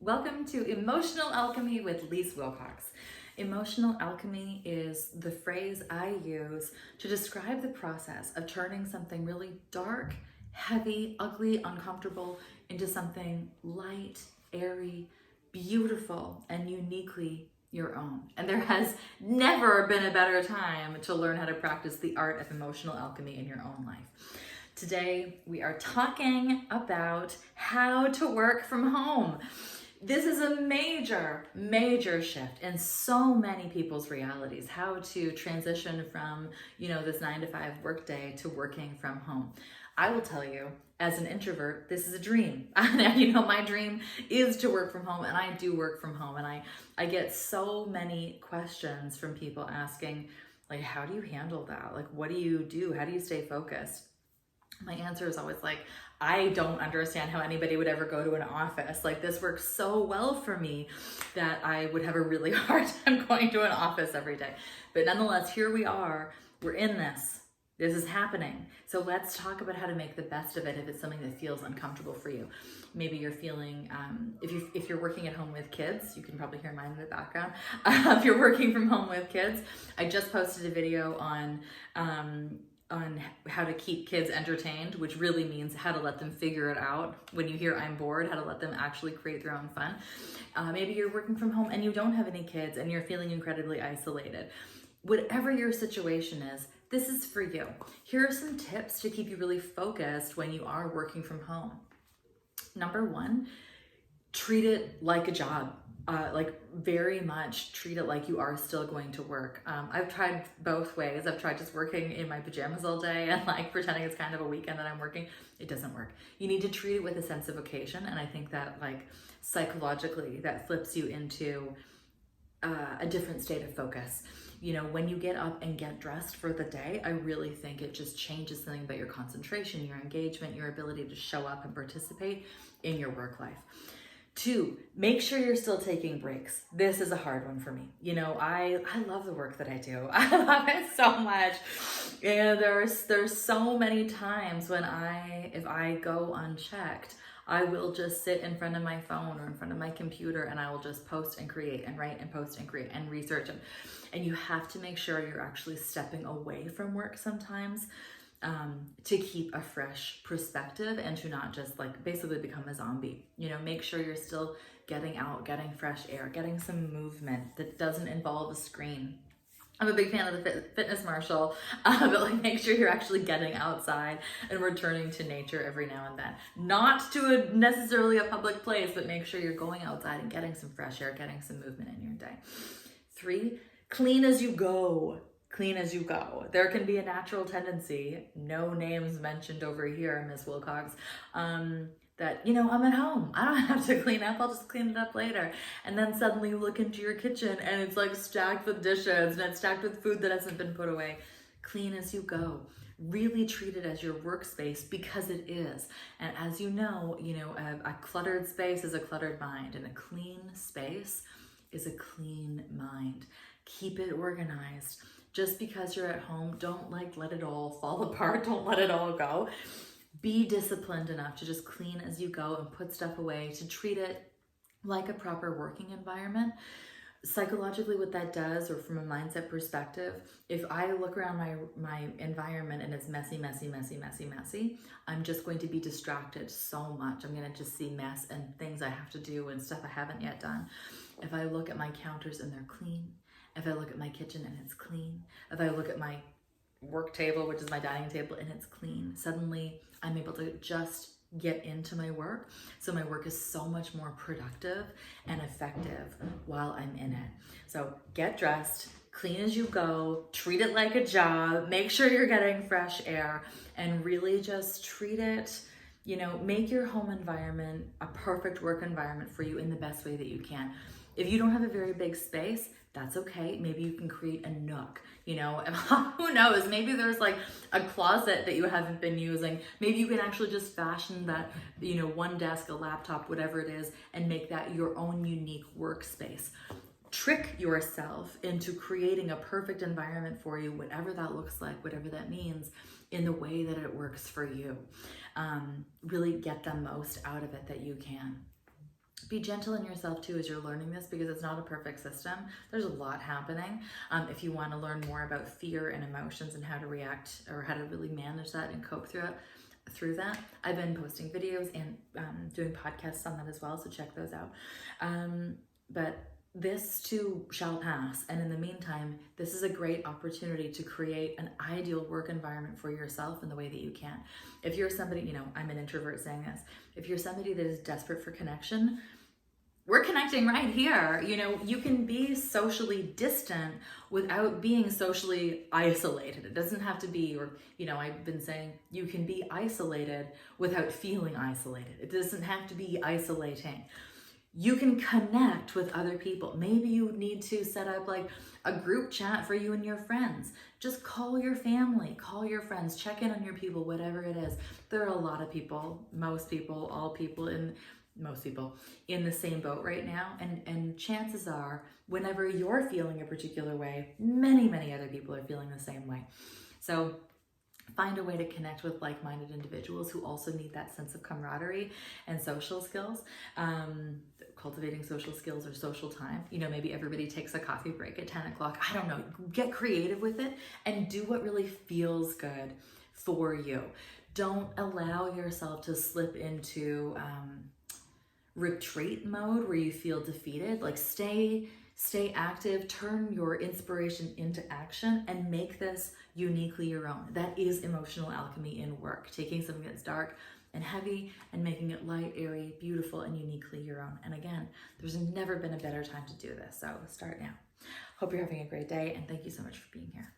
Welcome to Emotional Alchemy with Leisse Wilcox. Emotional alchemy is the phrase I use to describe the process of turning something really dark, heavy, ugly, uncomfortable into something light, airy, beautiful, and uniquely your own. And there has never been a better time to learn how to practice the art of emotional alchemy in your own life. Today, we are talking about how to work from home. This is a major, major shift in so many people's realities, how to transition from, this 9-to-5 workday to working from home. I will tell you, as an introvert, this is a dream. My dream is to work from home, and I do work from home. And I get so many questions from people asking, like, how do you handle that? Like, what do you do? How do you stay focused? My answer is always like, I don't understand how anybody would ever go to an office. Like, this works so well for me that I would have a really hard time going to an office every day. But nonetheless, here we are. We're in this. This is happening. So let's talk about how to make the best of it if it's something that feels uncomfortable for you. Maybe you're feeling, if you're working at home with kids, you can probably hear mine in the background. If you're working from home with kids, I just posted a video on how to keep kids entertained, which really means how to let them figure it out. When you hear I'm bored, how to let them actually create their own fun. Maybe you're working from home and you don't have any kids and you're feeling incredibly isolated. Whatever your situation is, this is for you. Here are some tips to keep you really focused when you are working from home. Number one, treat it like a job. Very much treat it like you are still going to work. I've tried both ways. I've tried just working in my pajamas all day and pretending it's kind of a weekend that I'm working. It doesn't work. You need to treat it with a sense of occasion. And I think that psychologically that flips you into a different state of focus. When you get up and get dressed for the day, I really think it just changes something about your concentration, your engagement, your ability to show up and participate in your work life. 2, make sure you're still taking breaks. This is a hard one for me. I love the work that I do. I love it so much. And there's so many times when if I go unchecked, I will just sit in front of my phone or in front of my computer and I will just post and create and write and post and create and research. And you have to make sure you're actually stepping away from work sometimes to keep a fresh perspective and to not just basically become a zombie. Make sure you're still getting out, getting fresh air, getting some movement that doesn't involve a screen. I'm a big fan of the fitness marshal, but make sure you're actually getting outside and returning to nature every now and then. Not to necessarily a public place, but make sure you're going outside and getting some fresh air, getting some movement in your day. 3, clean as you go. Clean as you go. There can be a natural tendency, no names mentioned over here, Miss Wilcox, that, I'm at home. I don't have to clean up. I'll just clean it up later. And then suddenly you look into your kitchen and it's stacked with dishes and it's stacked with food that hasn't been put away. Clean as you go. Really treat it as your workspace because it is. And as you know, a cluttered space is a cluttered mind, and a clean space is a clean mind. Keep it organized. Just because you're at home, don't let it all fall apart. Don't let it all go. Be disciplined enough to just clean as you go and put stuff away, to treat it like a proper working environment. Psychologically, what that does, or from a mindset perspective, if I look around my environment and it's messy, I'm just going to be distracted so much. I'm going to just see mess and things I have to do and stuff I haven't yet done. If I look at my counters and they're clean, if I look at my kitchen and it's clean, if I look at my work table, which is my dining table, and it's clean, suddenly I'm able to just get into my work. So my work is so much more productive and effective while I'm in it. So get dressed, clean as you go, treat it like a job, make sure you're getting fresh air, and really just treat it, make your home environment a perfect work environment for you in the best way that you can. If you don't have a very big space, that's okay. Maybe you can create a nook, who knows? Maybe there's a closet that you haven't been using. Maybe you can actually just fashion that, one desk, a laptop, whatever it is, and make that your own unique workspace. Trick yourself into creating a perfect environment for you, whatever that looks like, whatever that means, in the way that it works for you. Really get the most out of it that you can. be gentle in yourself too as you're learning this, because it's not a perfect system. There's a lot happening. If you want to learn more about fear and emotions and how to react, or how to really manage that and cope through that, I've been posting videos and doing podcasts on that as well, so check those out. But this too shall pass, and in the meantime, this is a great opportunity to create an ideal work environment for yourself in the way that you can. If you're somebody, you know, I'm an introvert saying this, if you're somebody that is desperate for connection, we're connecting right here. You know, you can be socially distant without being socially isolated. It doesn't have to be, or, you know, I've been saying you can be isolated without feeling isolated. It doesn't have to be isolating. You can connect with other people. Maybe you need to set up like a group chat for you and your friends. Just call your family, call your friends, check in on your people, whatever it is. There are a lot of people, most people, all people, most people in the same boat right now. And chances are, whenever you're feeling a particular way, many, many other people are feeling the same way. So find a way to connect with like-minded individuals who also need that sense of camaraderie and social skills, cultivating social skills or social time. You know, maybe everybody takes a coffee break at 10 o'clock. I don't know, get creative with it and do what really feels good for you. Don't allow yourself to slip into retreat mode where you feel defeated. Like stay active, turn your inspiration into action, and make this uniquely your own. That is emotional alchemy in work, taking something that's dark and heavy and making it light, airy, beautiful, and uniquely your own. And again, there's never been a better time to do this, so start now. Hope you're having a great day, and thank you so much for being here.